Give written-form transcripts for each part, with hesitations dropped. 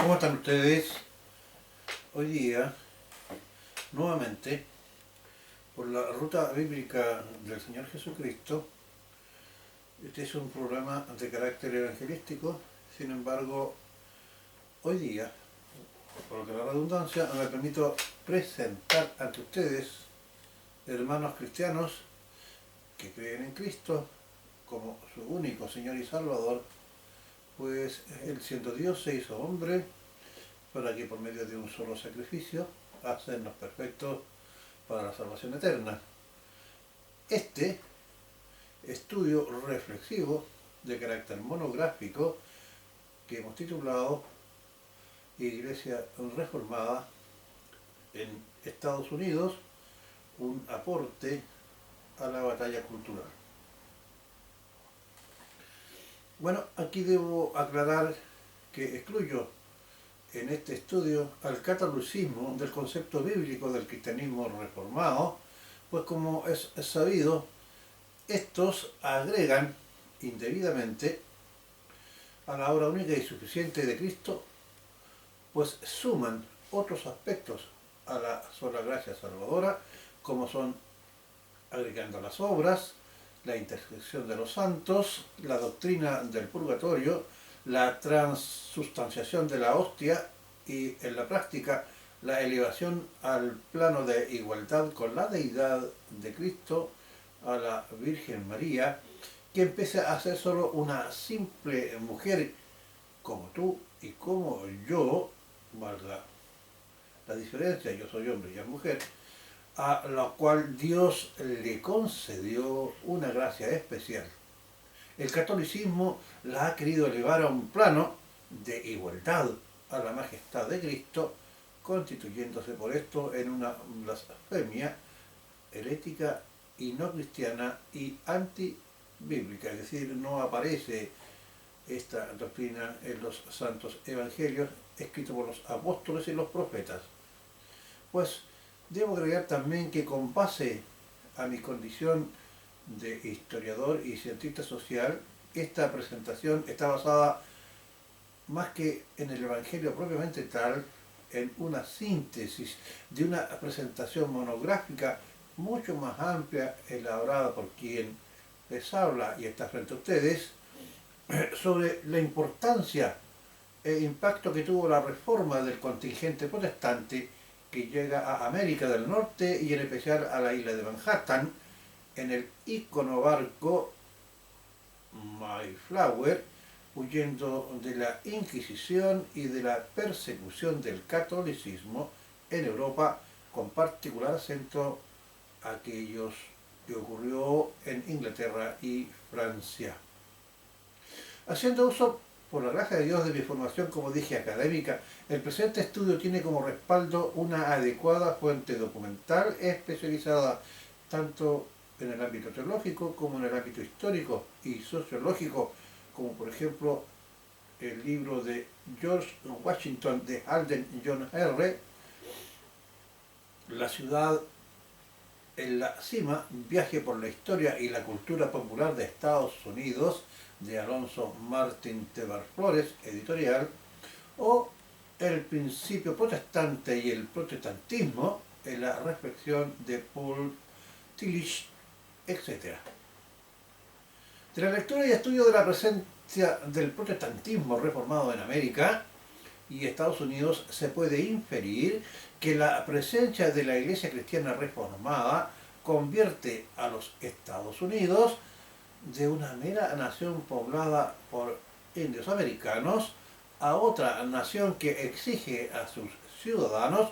¿Cómo están ustedes? Hoy día, nuevamente, por la ruta bíblica del Señor Jesucristo, este es un programa de carácter evangelístico. Sin embargo, hoy día, por lo que la redundancia, me permito presentar ante ustedes, hermanos cristianos que creen en Cristo como su único Señor y Salvador, pues Él, siendo Dios, se hizo hombre para que por medio de un solo sacrificio hacernos perfectos para la salvación eterna. Este estudio reflexivo de carácter monográfico que hemos titulado Iglesia Reformada en Estados Unidos, un aporte a la batalla cultural. Bueno, aquí debo aclarar que excluyo en este estudio al catolicismo del concepto bíblico del cristianismo reformado, pues como es sabido, estos agregan indebidamente a la obra única y suficiente de Cristo, pues suman otros aspectos a la sola gracia salvadora, como son agregando las obras, la intersección de los santos, la doctrina del purgatorio, la transubstanciación de la hostia y, en la práctica, la elevación al plano de igualdad con la deidad de Cristo a la Virgen María, que empiece a ser solo una simple mujer como tú y como yo, valga la diferencia, yo soy hombre y ella es mujer, a la cual Dios le concedió una gracia especial. El catolicismo la ha querido elevar a un plano de igualdad a la majestad de Cristo, constituyéndose por esto en una blasfemia herética y no cristiana y antibíblica, es decir, no aparece esta doctrina en los santos evangelios escritos por los apóstoles y los profetas. Pues debo agregar también que, con base a mi condición de historiador y cientista social, esta presentación está basada más que en el Evangelio propiamente tal, en una síntesis de una presentación monográfica mucho más amplia, elaborada por quien les habla y está frente a ustedes, sobre la importancia e impacto que tuvo la reforma del contingente protestante que llega a América del Norte y en especial a la isla de Manhattan, en el ícono barco Mayflower, huyendo de la Inquisición y de la persecución del catolicismo en Europa, con particular acento a aquellos que ocurrió en Inglaterra y Francia. Haciendo uso, por la gracia de Dios, de mi formación, como dije, académica, el presente estudio tiene como respaldo una adecuada fuente documental especializada tanto en el ámbito teológico como en el ámbito histórico y sociológico, como por ejemplo el libro de George Washington de Alden John R., La ciudad en la cima, viaje por la historia y la cultura popular de Estados Unidos, de Alonso Martín Tebar Flores, editorial, o El principio protestante y el protestantismo, en la reflexión de Paul Tillich, etc. De la lectura y estudio de la presencia del protestantismo reformado en América y Estados Unidos se puede inferir que la presencia de la Iglesia cristiana reformada convierte a los Estados Unidos de una mera nación poblada por indios americanos a otra nación que exige a sus ciudadanos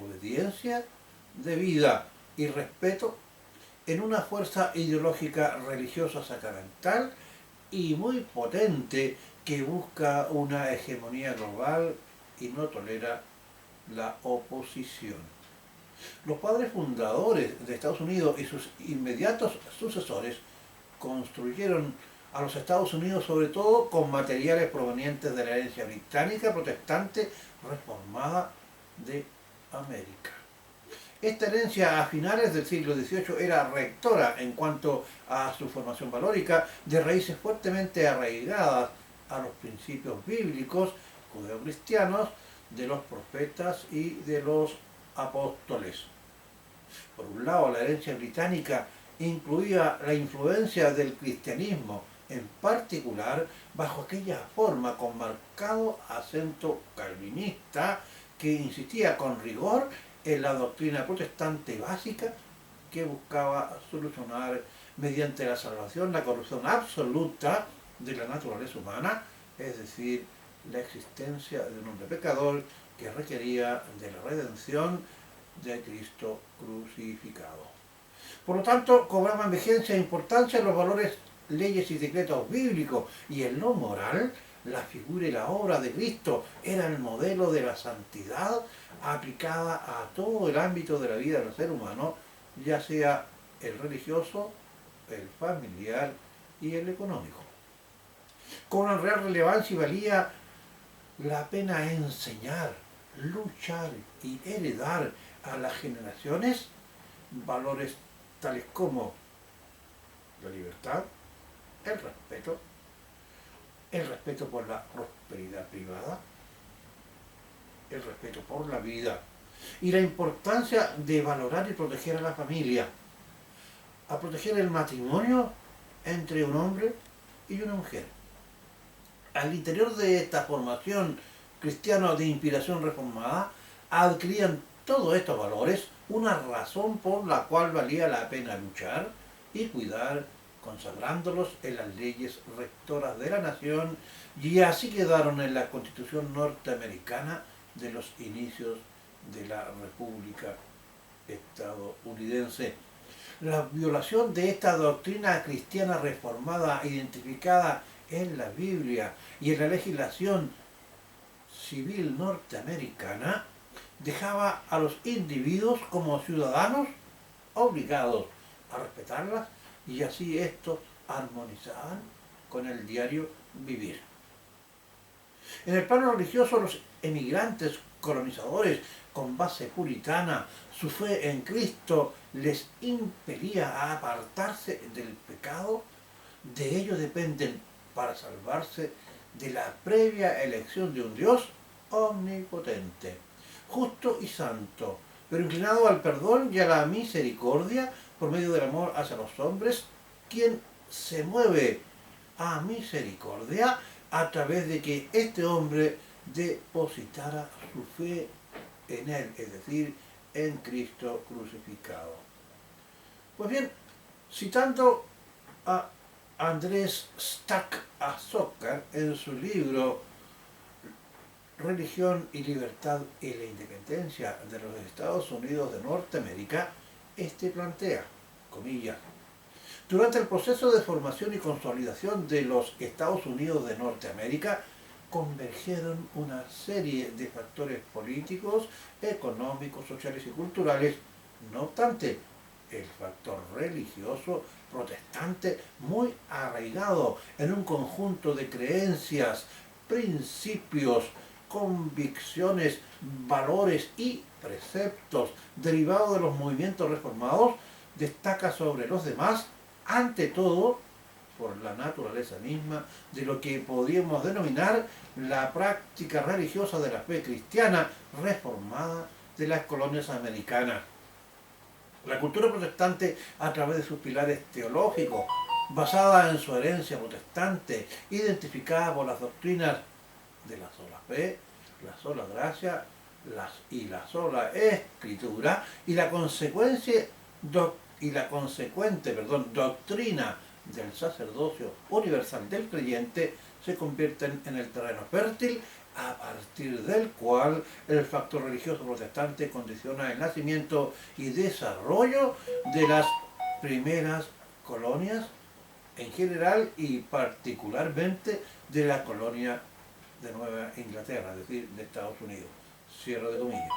obediencia debida y respeto en una fuerza ideológica religiosa sacramental y muy potente que busca una hegemonía global y no tolera la oposición. Los padres fundadores de Estados Unidos y sus inmediatos sucesores construyeron a los Estados Unidos sobre todo con materiales provenientes de la herencia británica protestante reformada de América. Esta herencia a finales del siglo XVIII era rectora en cuanto a su formación valórica, de raíces fuertemente arraigadas a los principios bíblicos, judeocristianos, de los profetas y de los apóstoles. Por un lado, la herencia británica incluía la influencia del cristianismo, en particular bajo aquella forma con marcado acento calvinista que insistía con rigor en la doctrina protestante básica que buscaba solucionar mediante la salvación la corrupción absoluta de la naturaleza humana, es decir, la existencia de un hombre pecador que requería de la redención de Cristo crucificado. Por lo tanto, cobraban vigencia e importancia los valores, leyes y decretos bíblicos, y en lo moral, la figura y la obra de Cristo era el modelo de la santidad aplicada a todo el ámbito de la vida del ser humano, ya sea el religioso, el familiar y el económico. Con una real relevancia y valía la pena enseñar, luchar y heredar a las generaciones valores tales como la libertad, el respeto por la prosperidad privada, el respeto por la vida y la importancia de valorar y proteger a la familia, a proteger el matrimonio entre un hombre y una mujer. Al interior de esta formación cristiana de inspiración reformada, adquirían todos estos valores una razón por la cual valía la pena luchar y cuidar, consagrándolos en las leyes rectoras de la nación, y así quedaron en la Constitución norteamericana de los inicios de la República estadounidense. La violación de esta doctrina cristiana reformada, identificada en la Biblia y en la legislación civil norteamericana, dejaba a los individuos como ciudadanos obligados a respetarlas, y así estos armonizaban con el diario vivir. En el plano religioso, los emigrantes colonizadores con base puritana, su fe en Cristo les impedía a apartarse del pecado. De ello dependen para salvarse de la previa elección de un Dios omnipotente, justo y santo, pero inclinado al perdón y a la misericordia por medio del amor hacia los hombres, quien se mueve a misericordia a través de que este hombre depositara su fe en él, es decir, en Cristo crucificado. Pues bien, citando a Andrés Stack-Azócar en su libro Religión y Libertad y la Independencia de los Estados Unidos de Norteamérica, este plantea, comillas, durante el proceso de formación y consolidación de los Estados Unidos de Norteamérica, convergieron una serie de factores políticos, económicos, sociales y culturales. No obstante, el factor religioso protestante, muy arraigado en un conjunto de creencias, principios, convicciones, valores y preceptos derivados de los movimientos reformados, destaca sobre los demás, ante todo, por la naturaleza misma de lo que podríamos denominar la práctica religiosa de la fe cristiana reformada de las colonias americanas. La cultura protestante, a través de sus pilares teológicos, basada en su herencia protestante, identificada por las doctrinas de la sola fe, la sola gracia y la sola escritura, y la consecuente doctrina del sacerdocio universal del creyente, se convierten en el terreno fértil a partir del cual el factor religioso protestante condiciona el nacimiento y desarrollo de las primeras colonias en general y particularmente de la colonia de Nueva Inglaterra, es decir, de Estados Unidos. Cierro de comillas.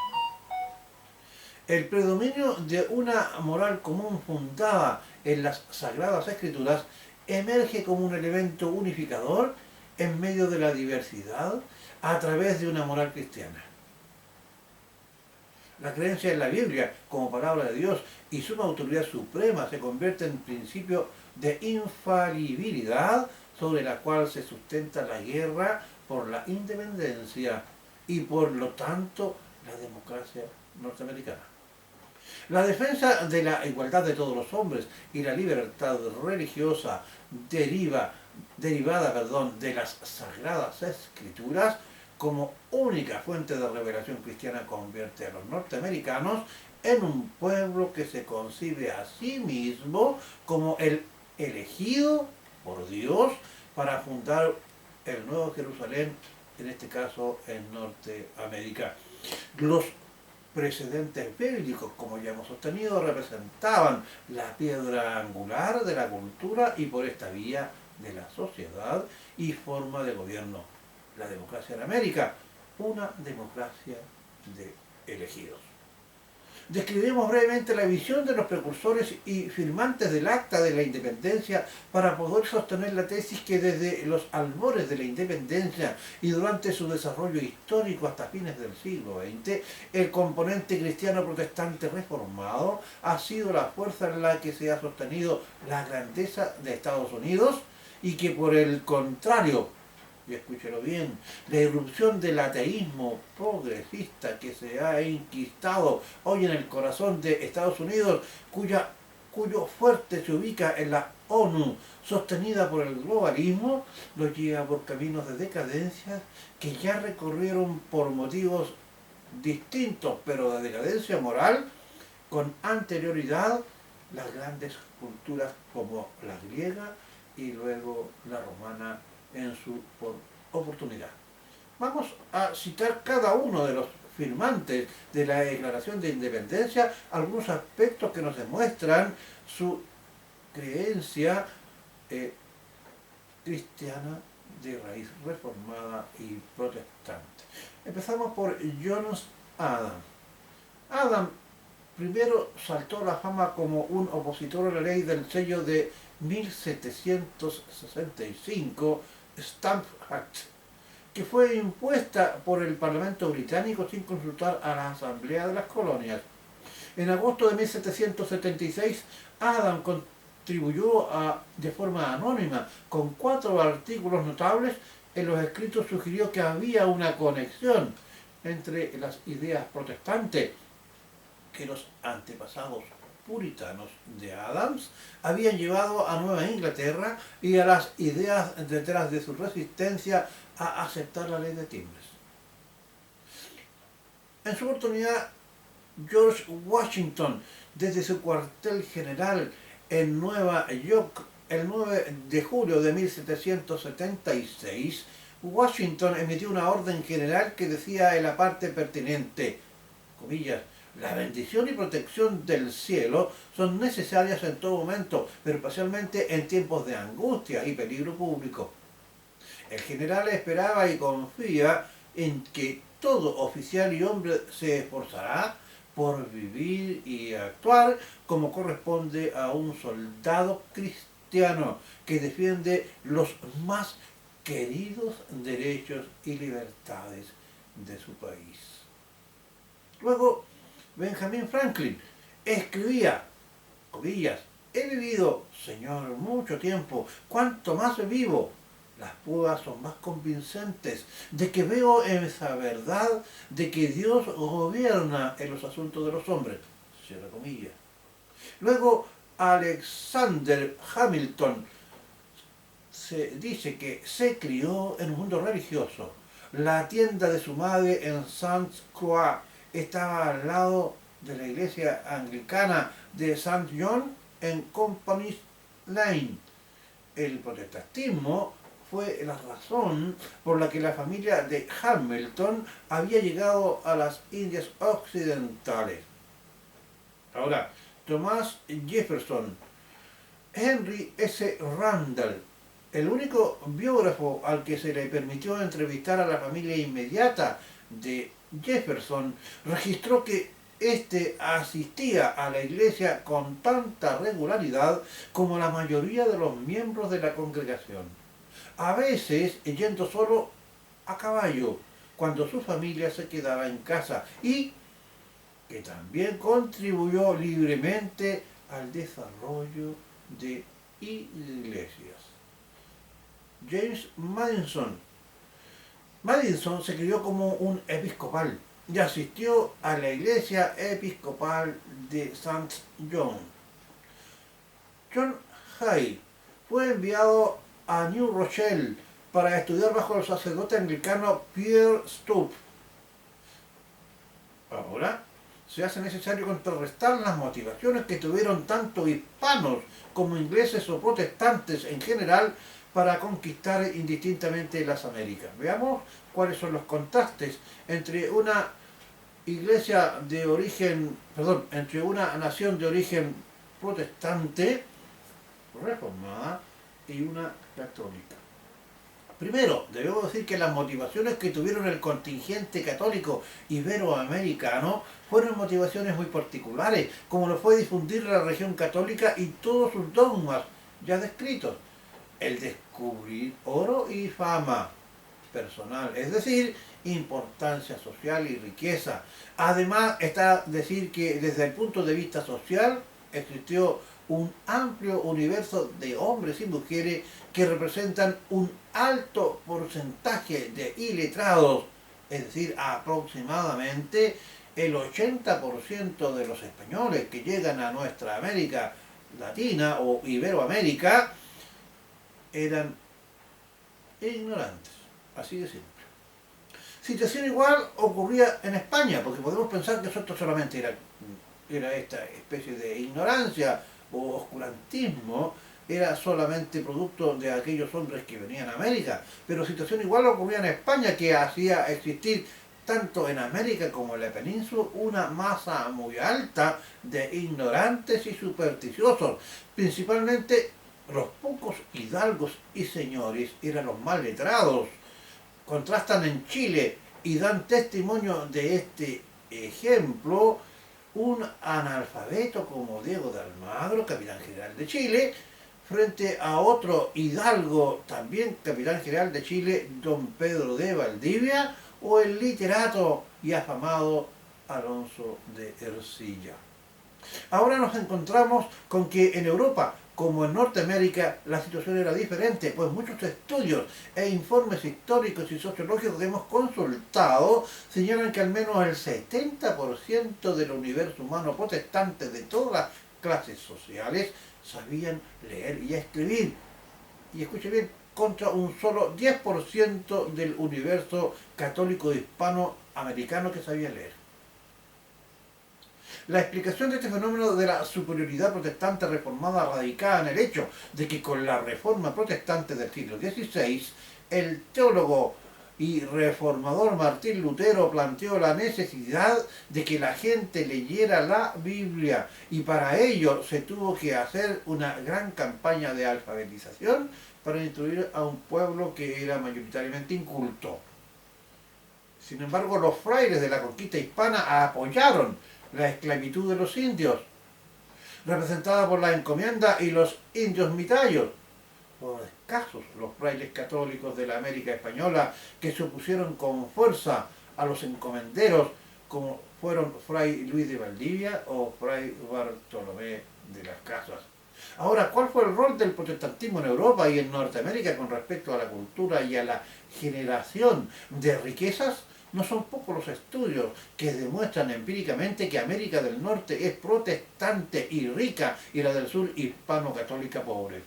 El predominio de una moral común fundada en las Sagradas Escrituras emerge como un elemento unificador en medio de la diversidad a través de una moral cristiana. La creencia en la Biblia como palabra de Dios y su autoridad suprema se convierte en principio de infalibilidad sobre la cual se sustenta la guerra por la independencia y por lo tanto la democracia norteamericana. La defensa de la igualdad de todos los hombres y la libertad religiosa derivada de las Sagradas Escrituras como única fuente de revelación cristiana convierte a los norteamericanos en un pueblo que se concibe a sí mismo como el elegido por Dios para fundar el Nuevo Jerusalén, en este caso en Norteamérica. Los precedentes bíblicos, como ya hemos sostenido, representaban la piedra angular de la cultura y por esta vía de la sociedad y forma de gobierno. La democracia en América, una democracia de elegidos. Describimos brevemente la visión de los precursores y firmantes del Acta de la Independencia para poder sostener la tesis que desde los albores de la independencia y durante su desarrollo histórico hasta fines del siglo XX, el componente cristiano protestante reformado ha sido la fuerza en la que se ha sostenido la grandeza de Estados Unidos y que por el contrario, y escúchelo bien, la irrupción del ateísmo progresista que se ha enquistado hoy en el corazón de Estados Unidos, cuyo fuerte se ubica en la ONU, sostenida por el globalismo, lo lleva por caminos de decadencia que ya recorrieron por motivos distintos, pero de decadencia moral, con anterioridad las grandes culturas como la griega y luego la romana en su oportunidad. Vamos a citar cada uno de los firmantes de la Declaración de Independencia, algunos aspectos que nos demuestran su creencia cristiana de raíz reformada y protestante. Empezamos por Jonas Adam. Adam primero saltó a la fama como un opositor a la ley del sello de 1765, Stamp Act, que fue impuesta por el Parlamento británico sin consultar a la Asamblea de las Colonias. En agosto de 1776, Adam contribuyó de forma anónima con 4 artículos notables. En los escritos sugirió que había una conexión entre las ideas protestantes que los antepasados puritanos de Adams habían llevado a Nueva Inglaterra y a las ideas detrás de su resistencia a aceptar la ley de timbres. En su oportunidad, George Washington, desde su cuartel general en Nueva York, el 9 de julio de 1776, Washington emitió una orden general que decía en la parte pertinente, comillas, la bendición y protección del cielo son necesarias en todo momento, pero especialmente en tiempos de angustia y peligro público. El general esperaba y confía en que todo oficial y hombre se esforzará por vivir y actuar como corresponde a un soldado cristiano que defiende los más queridos derechos y libertades de su país. Luego, Benjamin Franklin escribía, comillas, he vivido, Señor, mucho tiempo, cuanto más vivo, las pruebas son más convincentes de que veo esa verdad de que Dios gobierna en los asuntos de los hombres, cierra comillas. Luego, Alexander Hamilton se dice que se crió en un mundo religioso. La tienda de su madre en St. Croix estaba al lado de la iglesia anglicana de St. John en Company Lane. El protestantismo fue la razón por la que la familia de Hamilton había llegado a las Indias Occidentales. Ahora, Thomas Jefferson, Henry S. Randall, el único biógrafo al que se le permitió entrevistar a la familia inmediata de Jefferson, registró que éste asistía a la iglesia con tanta regularidad como la mayoría de los miembros de la congregación, a veces yendo solo a caballo cuando su familia se quedaba en casa, y que también contribuyó libremente al desarrollo de iglesias. James Madison Madison se crió como un episcopal y asistió a la iglesia episcopal de St. John. John Hay fue enviado a New Rochelle para estudiar bajo el sacerdote anglicano Pierre Stubb. Ahora se hace necesario contrarrestar las motivaciones que tuvieron tanto hispanos como ingleses o protestantes en general para conquistar indistintamente las Américas. Veamos cuáles son los contrastes entre una iglesia de origen, perdón, entre una nación de origen protestante, reformada, y una católica. Primero, debemos decir que las motivaciones que tuvieron el contingente católico iberoamericano fueron motivaciones muy particulares, como lo fue difundir la religión católica y todos sus dogmas ya descritos. El descubrir oro y fama personal, es decir, importancia social y riqueza. Además, está decir que desde el punto de vista social existió un amplio universo de hombres y mujeres que representan un alto porcentaje de iletrados, es decir, aproximadamente el 80% de los españoles que llegan a nuestra América Latina o Iberoamérica eran ignorantes, así de simple. Situación igual ocurría en España, porque podemos pensar que esto solamente era esta especie de ignorancia o oscurantismo, era solamente producto de aquellos hombres que venían a América, pero situación igual ocurría en España, que hacía existir tanto en América como en la península una masa muy alta de ignorantes y supersticiosos, principalmente los pocos hidalgos y señores eran los más letrados. Contrastan en Chile y dan testimonio de este ejemplo un analfabeto como Diego de Almagro, capitán general de Chile, frente a otro hidalgo, también capitán general de Chile, don Pedro de Valdivia, o el literato y afamado Alonso de Ercilla. Ahora nos encontramos con que en Europa, como en Norteamérica, la situación era diferente, pues muchos estudios e informes históricos y sociológicos que hemos consultado señalan que al menos el 70% del universo humano protestante de todas las clases sociales sabían leer y escribir. Y escuche bien, contra un solo 10% del universo católico hispanoamericano que sabía leer. La explicación de este fenómeno de la superioridad protestante reformada radicaba en el hecho de que con la reforma protestante del siglo XVI, el teólogo y reformador Martín Lutero planteó la necesidad de que la gente leyera la Biblia, y para ello se tuvo que hacer una gran campaña de alfabetización para instruir a un pueblo que era mayoritariamente inculto. Sin embargo, los frailes de la conquista hispana apoyaron la esclavitud de los indios, representada por la encomienda y los indios mitayos. Por escasos los frailes católicos de la América española que se opusieron con fuerza a los encomenderos, como fueron fray Luis de Valdivia o fray Bartolomé de las Casas. Ahora, ¿cuál fue el rol del protestantismo en Europa y en Norteamérica con respecto a la cultura y a la generación de riquezas? No son pocos los estudios que demuestran empíricamente que América del Norte es protestante y rica y la del sur hispano-católica pobre.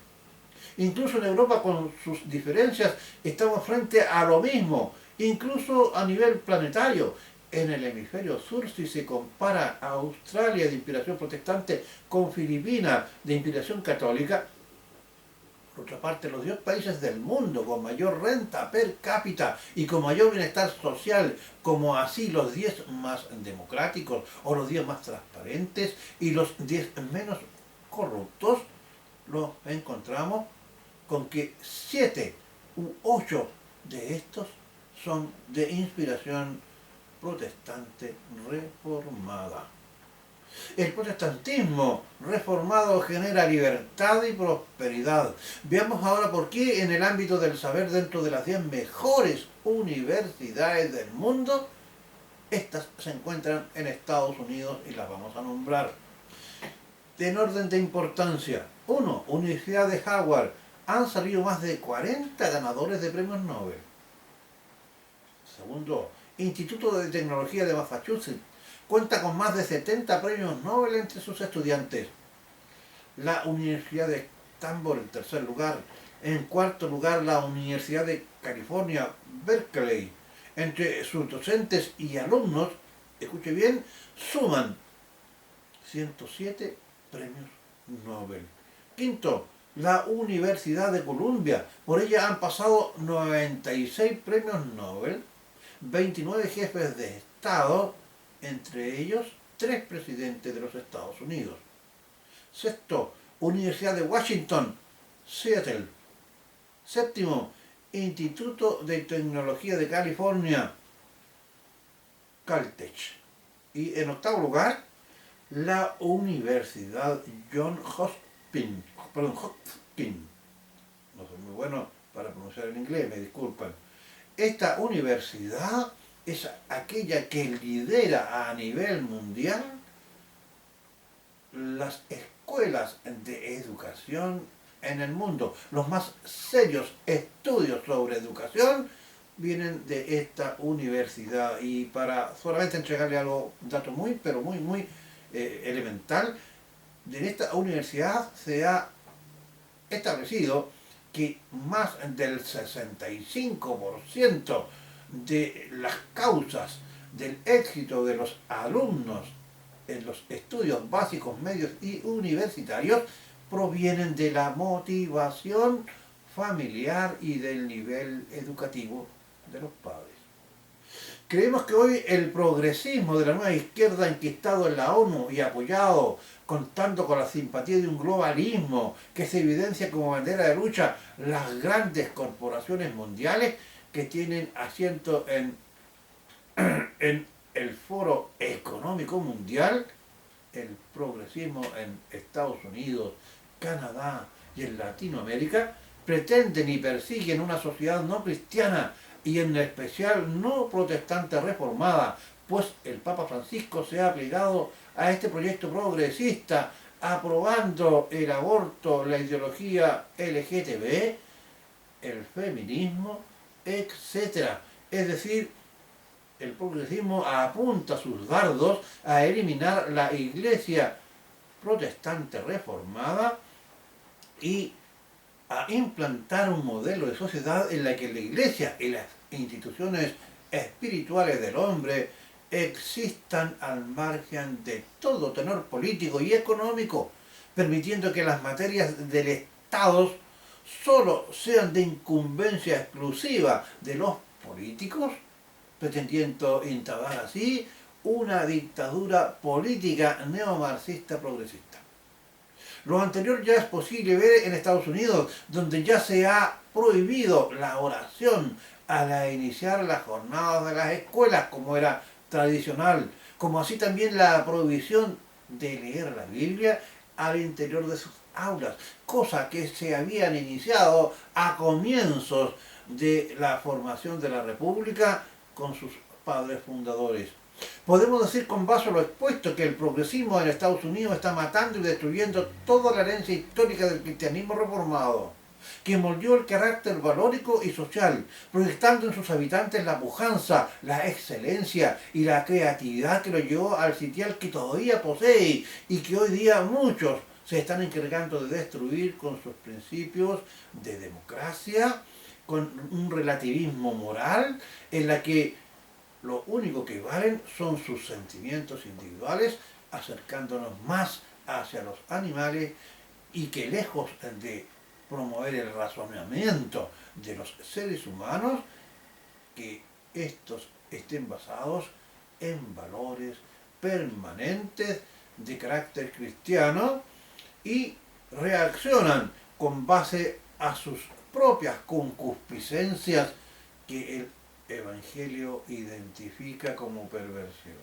Incluso en Europa, con sus diferencias, estamos frente a lo mismo, incluso a nivel planetario. En el hemisferio sur, si se compara a Australia de inspiración protestante con Filipinas de inspiración católica, por otra parte, los 10 países del mundo con mayor renta per cápita y con mayor bienestar social, como así los 10 más democráticos o los 10 más transparentes y los 10 menos corruptos, los encontramos con que 7 u 8 de estos son de inspiración protestante reformada. El protestantismo reformado genera libertad y prosperidad. Veamos ahora por qué en el ámbito del saber, dentro de las 10 mejores universidades del mundo, estas se encuentran en Estados Unidos y las vamos a nombrar. En orden de importancia: 1. Universidad de Howard. Han salido más de 40 ganadores de premios Nobel. Segundo, Instituto de Tecnología de Massachusetts. Cuenta con más de 70 premios Nobel entre sus estudiantes. La Universidad de Stanford en tercer lugar. En cuarto lugar, la Universidad de California, Berkeley. Entre sus docentes y alumnos, escuche bien, suman 107 premios Nobel. Quinto, la Universidad de Columbia. Por ella han pasado 96 premios Nobel, 29 jefes de Estado, entre ellos 3 presidentes de los Estados Unidos. Sexto, Universidad de Washington, Seattle. Séptimo, Instituto de Tecnología de California, Caltech. Y en octavo lugar, la Universidad Johns Hopkins. No soy muy bueno para pronunciar en inglés, me disculpan. Esta universidad es aquella que lidera a nivel mundial las escuelas de educación en el mundo. Los más serios estudios sobre educación vienen de esta universidad. Y para solamente entregarle algo, un dato muy elemental, en esta universidad se ha establecido que más del 65% de las causas del éxito de los alumnos en los estudios básicos, medios y universitarios provienen de la motivación familiar y del nivel educativo de los padres. Creemos que hoy el progresismo de la nueva izquierda enquistado en la ONU y apoyado, contando con la simpatía de un globalismo que se evidencia como bandera de lucha las grandes corporaciones mundiales que tienen asiento en el Foro Económico Mundial, el progresismo en Estados Unidos, Canadá y en Latinoamérica, pretenden y persiguen una sociedad no cristiana y en especial no protestante reformada, pues el Papa Francisco se ha aplicado a este proyecto progresista, aprobando el aborto, la ideología LGTB, el feminismo, etc. Es decir, el progresismo apunta sus dardos a eliminar la Iglesia protestante reformada y a implantar un modelo de sociedad en la que la Iglesia y las instituciones espirituales del hombre existan al margen de todo tenor político y económico, permitiendo que las materias del Estado solo sean de incumbencia exclusiva de los políticos, pretendiendo instaurar así una dictadura política neomarxista progresista. Lo anterior ya es posible ver en Estados Unidos, donde ya se ha prohibido la oración al iniciar las jornadas de las escuelas, como era tradicional, como así también la prohibición de leer la Biblia al interior de sus aulas, cosa que se habían iniciado a comienzos de la formación de la República con sus padres fundadores. Podemos decir con base a lo expuesto que el progresismo en Estados Unidos está matando y destruyendo toda la herencia histórica del cristianismo reformado, que moldeó el carácter valórico y social, proyectando en sus habitantes la pujanza, la excelencia y la creatividad que lo llevó al sitial que todavía posee y que hoy día muchos se están encargando de destruir con sus principios de democracia, con un relativismo moral en la que lo único que valen son sus sentimientos individuales, acercándonos más hacia los animales y que lejos de promover el razonamiento de los seres humanos, que estos estén basados en valores permanentes de carácter cristiano y reaccionan con base a sus propias concupiscencias que el Evangelio identifica como perversión.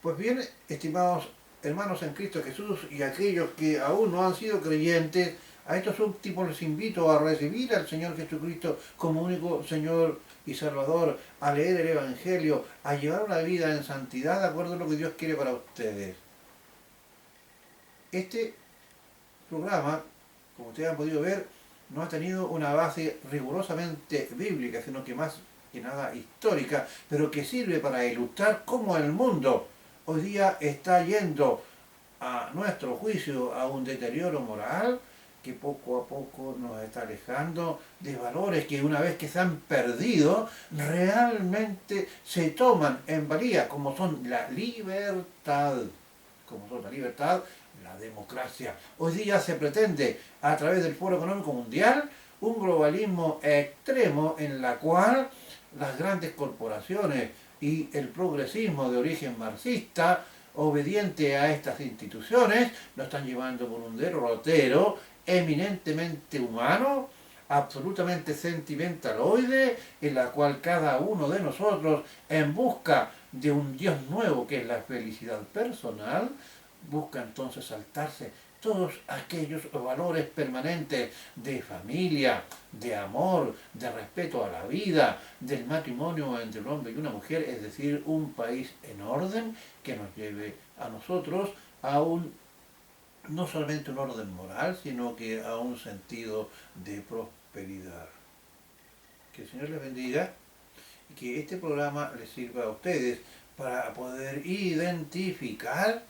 Pues bien, estimados hermanos en Cristo Jesús y aquellos que aún no han sido creyentes, a estos últimos les invito a recibir al Señor Jesucristo como único Señor y Salvador, a leer el Evangelio, a llevar una vida en santidad de acuerdo a lo que Dios quiere para ustedes. Este programa, como ustedes han podido ver, no ha tenido una base rigurosamente bíblica, sino que más que nada histórica, pero que sirve para ilustrar cómo el mundo hoy día está yendo, a nuestro juicio, a un deterioro moral que poco a poco nos está alejando de valores que una vez que se han perdido, realmente se toman en valía, como son la libertad, la democracia. Hoy día se pretende, a través del Foro Económico Mundial, un globalismo extremo en la cual las grandes corporaciones y el progresismo de origen marxista, obediente a estas instituciones, nos están llevando por un derrotero eminentemente humano, absolutamente sentimentaloide, en la cual cada uno de nosotros, en busca de un Dios nuevo que es la felicidad personal, busca entonces saltarse todos aquellos valores permanentes de familia, de amor, de respeto a la vida, del matrimonio entre un hombre y una mujer, es decir, un país en orden que nos lleve a nosotros a un, no solamente un orden moral, sino que a un sentido de prosperidad. Que el Señor les bendiga y que este programa les sirva a ustedes para poder identificar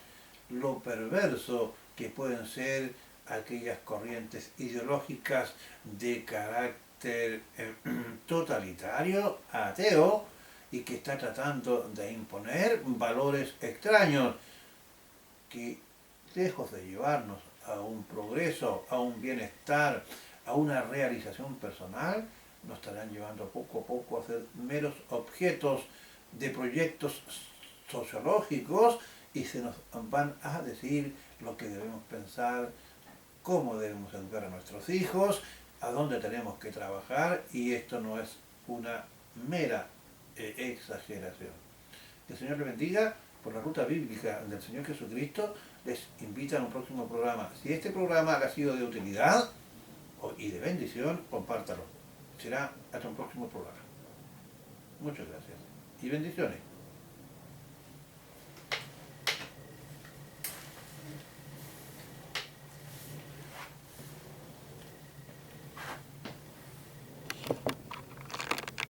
lo perverso que pueden ser aquellas corrientes ideológicas de carácter totalitario, ateo, y que está tratando de imponer valores extraños que, lejos de llevarnos a un progreso, a un bienestar, a una realización personal, nos estarán llevando poco a poco a ser meros objetos de proyectos sociológicos y se nos van a decir lo que debemos pensar, cómo debemos educar a nuestros hijos, a dónde tenemos que trabajar, y esto no es una mera exageración. Que el Señor les bendiga. Por la ruta bíblica del Señor Jesucristo, les invito a un próximo programa. Si este programa ha sido de utilidad y de bendición, compártalo. Será hasta un próximo programa. Muchas gracias y bendiciones.